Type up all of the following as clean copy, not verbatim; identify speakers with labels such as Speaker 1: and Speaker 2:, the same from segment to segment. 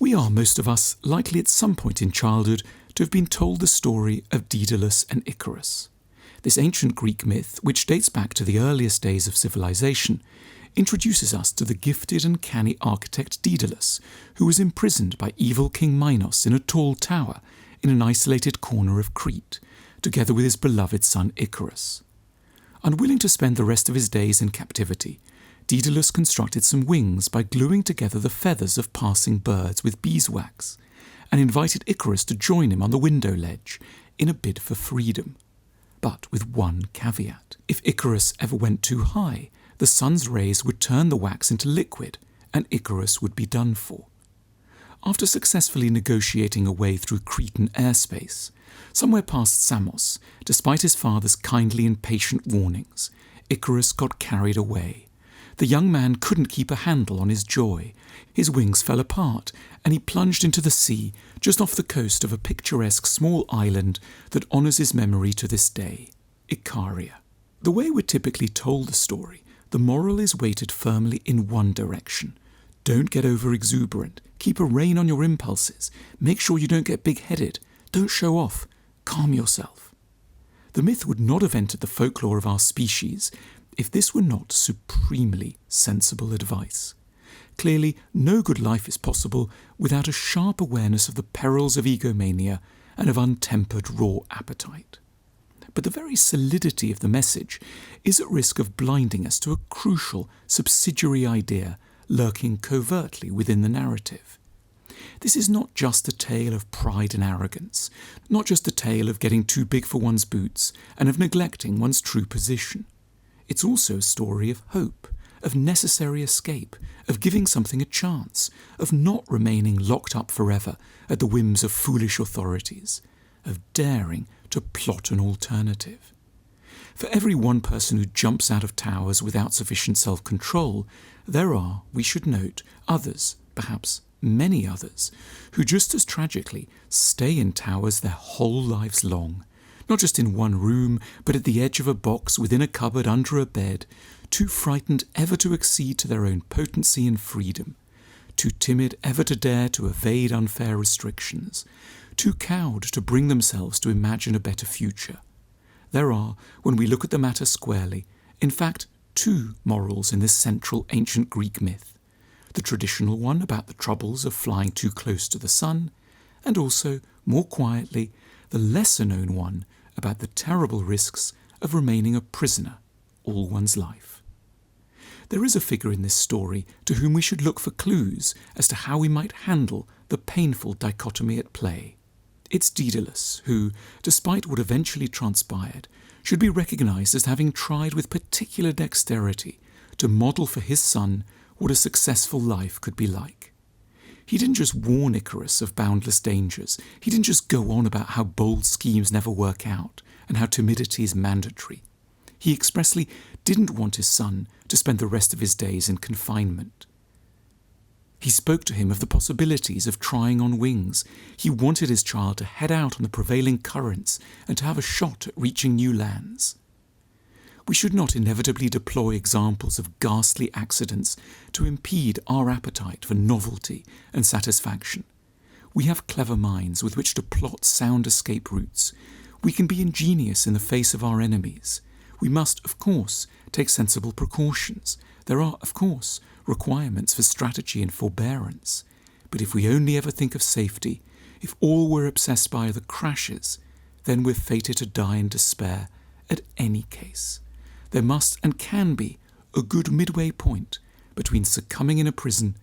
Speaker 1: We are, most of us, likely at some point in childhood to have been told the story of Daedalus and Icarus. This ancient Greek myth, which dates back to the earliest days of civilization, introduces us to the gifted and canny architect Daedalus, who was imprisoned by evil King Minos in a tall tower in an isolated corner of Crete, together with his beloved son Icarus. Unwilling to spend the rest of his days in captivity, Daedalus constructed some wings by gluing together the feathers of passing birds with beeswax, and invited Icarus to join him on the window ledge in a bid for freedom. But with one caveat. If Icarus ever went too high, the sun's rays would turn the wax into liquid, and Icarus would be done for. After successfully negotiating a way through Cretan airspace, somewhere past Samos, despite his father's kindly and patient warnings, Icarus got carried away. The young man couldn't keep a handle on his joy. His wings fell apart, and he plunged into the sea just off the coast of a picturesque small island that honours his memory to this day, Icaria. The way we're typically told the story, the moral is weighted firmly in one direction. Don't get over-exuberant. Keep a rein on your impulses. Make sure you don't get big-headed. Don't show off. Calm yourself. The myth would not have entered the folklore of our species if this were not supremely sensible advice. Clearly, no good life is possible without a sharp awareness of the perils of egomania and of untempered raw appetite. But the very solidity of the message is at risk of blinding us to a crucial subsidiary idea lurking covertly within the narrative. This is not just a tale of pride and arrogance, not just a tale of getting too big for one's boots and of neglecting one's true position. It's also a story of hope, of necessary escape, of giving something a chance, of not remaining locked up forever at the whims of foolish authorities, of daring to plot an alternative. For every one person who jumps out of towers without sufficient self-control, there are, we should note, others, perhaps many others, who just as tragically stay in towers their whole lives long, not just in one room, but at the edge of a box within a cupboard under a bed, too frightened ever to accede to their own potency and freedom, too timid ever to dare to evade unfair restrictions, too cowed to bring themselves to imagine a better future. There are, when we look at the matter squarely, in fact, two morals in this central ancient Greek myth. The traditional one about the troubles of flying too close to the sun, and also, more quietly, the lesser-known one about the terrible risks of remaining a prisoner all one's life. There is a figure in this story to whom we should look for clues as to how we might handle the painful dichotomy at play. It's Daedalus, who, despite what eventually transpired, should be recognised as having tried with particular dexterity to model for his son what a successful life could be like. He didn't just warn Icarus of boundless dangers. He didn't just go on about how bold schemes never work out and how timidity is mandatory. He expressly didn't want his son to spend the rest of his days in confinement. He spoke to him of the possibilities of trying on wings. He wanted his child to head out on the prevailing currents and to have a shot at reaching new lands. We should not inevitably deploy examples of ghastly accidents to impede our appetite for novelty and satisfaction. We have clever minds with which to plot sound escape routes. We can be ingenious in the face of our enemies. We must, of course, take sensible precautions. There are, of course, requirements for strategy and forbearance. But if we only ever think of safety, if all we're obsessed by are the crashes, then we're fated to die in despair at any case. There must and can be a good midway point between succumbing in a prison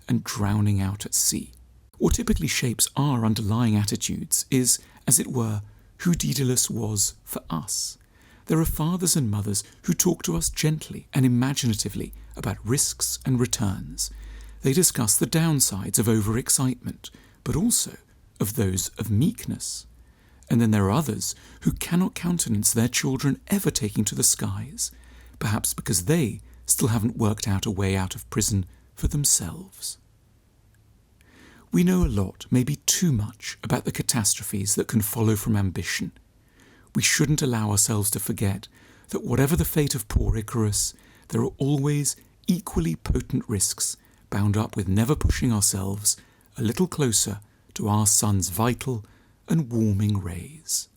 Speaker 1: and drowning out at sea. What typically shapes our underlying attitudes is, as it were, who Daedalus was for us. There are fathers and mothers who talk to us gently and imaginatively about risks and returns. They discuss the downsides of overexcitement, but also of those of meekness. And then there are others who cannot countenance their children ever taking to the skies, perhaps because they still haven't worked out a way out of prison for themselves. We know a lot, maybe too much, about the catastrophes that can follow from ambition. We shouldn't allow ourselves to forget that whatever the fate of poor Icarus, there are always equally potent risks bound up with never pushing ourselves a little closer to our sun's vital and warming rays.